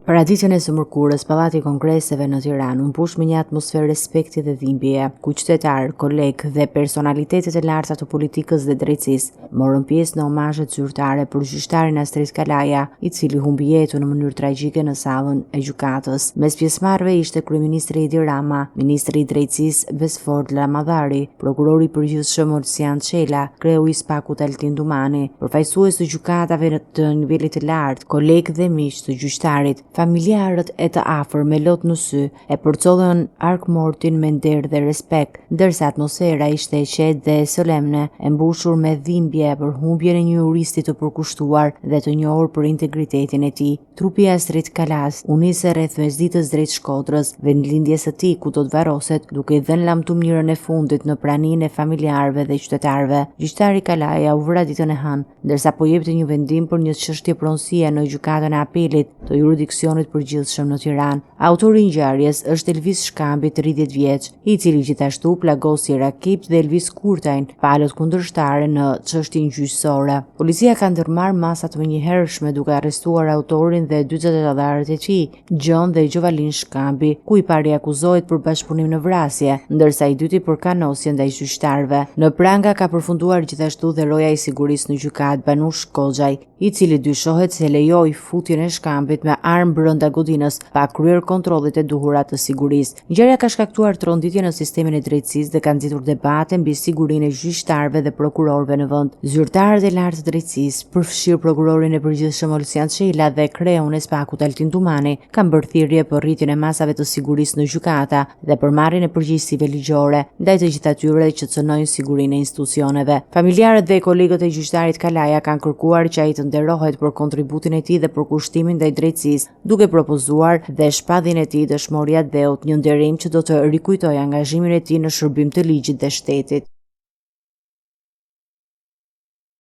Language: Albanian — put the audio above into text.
Paraditjen e së mërkurës, Pallati i Kongreseve në Tiranë u mbush me një atmosferë respekti dhe dhimbjeje, ku qytetarë, kolegë dhe personalitetet e larta të politikës dhe drejtësisë morën pjesë në omazhet zyrtare për gjyqtarin Astrid Kalaja, i cili humbi jetën në mënyrë tragjike në sallën e gjykatës. Mes pjesëmarrëve ishte kryeministri Edi Rama, ministri i drejtësisë Besford Llamadhari, prokurori i përgjithshëm Olsian Çela, kreu i SPAK-ut Altin Dumani, përfaqësues të gjykatave të nivelit të lartë, kolegë dhe miq të gjyqtarit. Familjarët e të afër me lot në sy e përcollën arkmortin me nder dhe respekt, ndërsa atmosfera ishte e qetë dhe solemne, e mbushur me dhimbje për humbjen e një juristi të përkushtuar dhe të njohur për integritetin e tij. Trupi i Astrid Kalas u nis rreth mesditës drejt Shkodrës, vendlindjes së tij ku do të varroset, duke i dhënë lamtumirën e fundit në praninë e familjarëve dhe qytetarëve. Gjyqtari Kalaja u vra ditën e hënë, ndërsa po jepte një vendim për një çështje pronësie në gjykatën e apelit të jurisdiksionit përgjithshëm në Tiranë. Autori i ngjarjes është Elvis Shkambi, 30 vjeç, i cili gjithashtu plagosi Rakip dhe Elvis Kurtajn, palët kundërshtare në çështjen gjyqësore. Policia ka ndërmarrë masa të menjëhershme duke arrestuar autorin dhe dy zëdëtarët e tij, Gjon dhe Gjovalin Shkambi, ku i pari akuzohet për bashkëpunim në vrasje, ndërsa i dyti për kanosje ndaj gjyqtarëve. Në pranga ka përfunduar gjithashtu dhe roja i sigurisë në gjykatë Banush Koxhaj, i cili dyshohet se lejoi futjen e Shkambit me armë brenda godinës pa kryer kontrollet e duhura të sigurisë. Ngjarja ka shkaktuar tronditje në sistemin e drejtësisë dhe ka nxitur debate mbi sigurinë e gjyqtarëve dhe prokurorëve në vend. Zyrtarët e lartë të drejtësisë, përfshirë prokurorin e përgjithshëm Olsian Çela dhe kreun e SPAK-ut Altin Dumani, kanë bërë thirrje për rritjen e masave të sigurisë në gjykata dhe për marrjen e përgjegjësive ligjore ndaj të gjithë atyre që cënojnë sigurinë e institucioneve. Familjarët dhe kolegët e gjyqtarit Kalaja kanë kërkuar që ai të nderohet për kontributin e tij dhe për kushtimin ndaj drejtësisë, duke propozuar dhe shpadhin e tij dëshmoria dheut, një nderim që do të rikujtojë angazhimin e tij në shërbim të ligjit dhe shtetit.